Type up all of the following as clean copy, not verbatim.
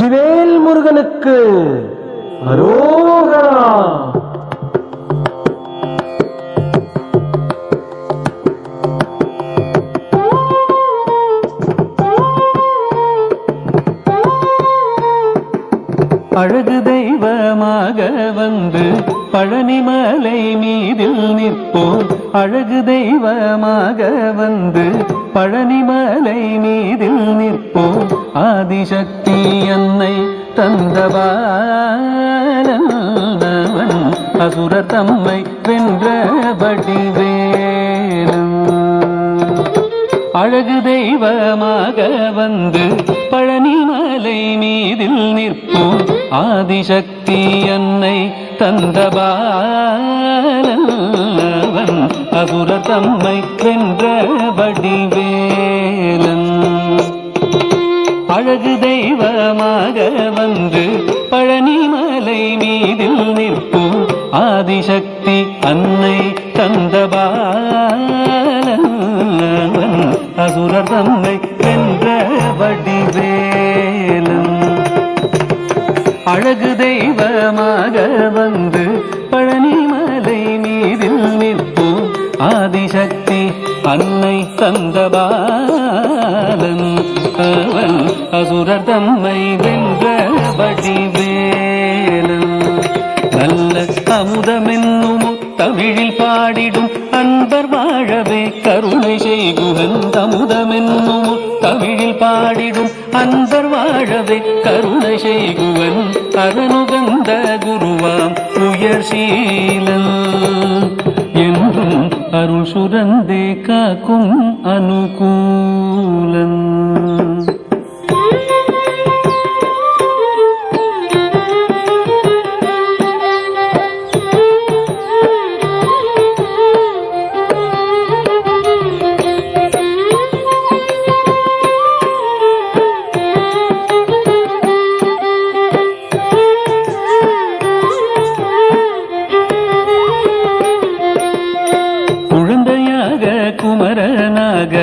வடிவேல் முருகனுக்கு அரோகரா. அழகு தெய்வமாக வந்து பழனிமலை மீதில் நிற்போம். அழகு தெய்வமாக வந்து பழனிமலை மீதில் நிற்போம். ஆதிசக்தி அன்னை தந்தபாலன் அசுரர் தம்மை வென்ற வடிவேலன். அழகு தெய்வமாக வந்து பழனிமலை மீதில் நிற்போம். ஆதிசக்தி அன்னை தந்தபாலன் அசுரர் தம்மை வென்ற வடிவேலன். அழகு தெய்வமாக வந்து பழனிமலை மீதில் நிற்போம். ஆதிசக்தி அன்னை தந்தபாலன் அசுரர் தம்மை வென்ற வடிவேலன். அழகு தெய்வமாக வந்து பழனிமலை மீதில் நிற்போம். ஆதிசக்தி அன்னை தந்தபாலன் அவன் அசுரர் தம்மை வென்ற வடிவேலன். நல்ல அமுதமென்னும் தமிழில் பாடிடும் அன்பர் வாழவே கருணை செய்குகன். அமுதமென்னும் தமிழில் பாடிடும் அன்பர் வாழவே கருணை செய்குவன். அரணுகந்த குருவாம் உயர் சீலன் என்றும் அருள் சுரந்தே காக்கும் அனுகூலன். குமரனாக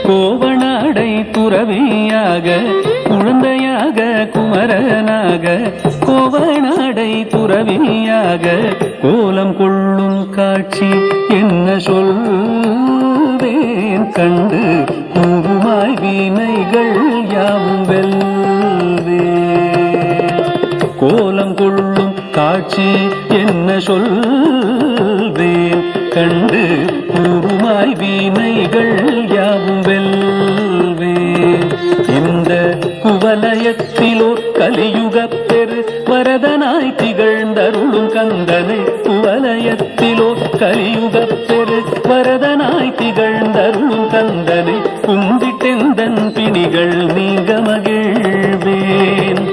கோவனாடை துறவியாக குழந்தையாக குமரனாக கோவனாடை துறவியாக கோலம் கொள்ளும் காட்சி என்ன சொல்வேன் கண்டு கூறுமாய் வீணைகள் யாவும் வெல்வே. கோலம் கொள்ளும் காட்சி என்ன சொல்வேன் கண்டு கூறுமாய் வீணைகள் யாவும் வெல்வே. இந்த குவலயத்திலோர் கலியுகப் பெரு வரதனாய் திகழ்ந்தருளும் கந்தனை. குவலயத்திலோர் கலியுகப் பெரு வரதனாய் திகழ்ந்தருளும் கந்தனை கும்பிட்டெந்தன் பிணிகள் நீங்க மகிழ்வேன்.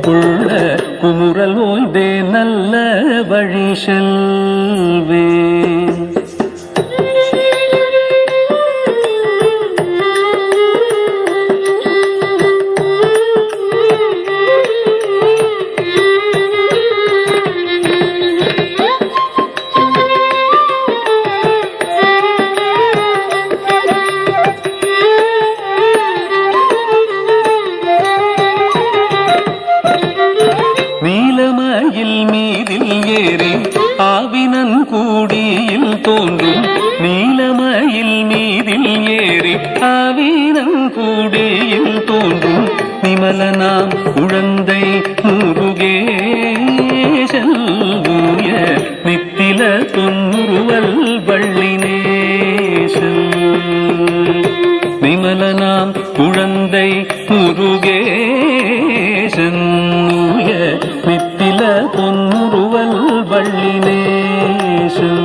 உள்ள குமுறல் ஓய்ந்தே நல்ல வழி செல்வேன். நீலமயில் மீதில் ஏறி ஆவினன் கூடியில் தோன்றும். நீலமயில் மீதில் ஏறி ஆவினன் கூடியில் தோன்றும். நிமலனாம் குழந்தை முருகேசன் நித்தில தொன்னுருவல் வள்ளினேசன். நிமலனாம் குழந்தை முருகேசன் நித்தில பொன்னுருவல் வள்ளினேசன்.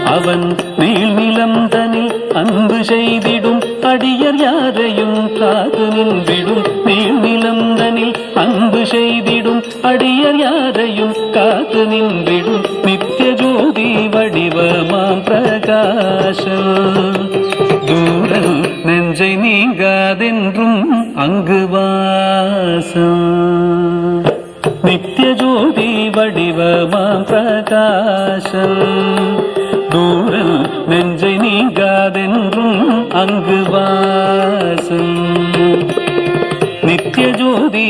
அவன் நீள்நிலம் தனில் அன்பு செய்திடும் அடியர் யாரையும் காத்து நின்றிடும். நீள்நிலம் தனில் அன்பு செய்திடும் அடியர் யாரையும் காத்து நின்றிடும். நித்திய ஜோதி வடிவமாம் பிரகாசம் தூரல் நெஞ்சை நீங்காதென்றும் அங்கு வாசம். நித்திய ஜோதி வடிவமாம் பிரகாசம் தூரல் நெஞ்சை நீங்காதென்றும் அங்கு வாசம். நித்திய ஜோதி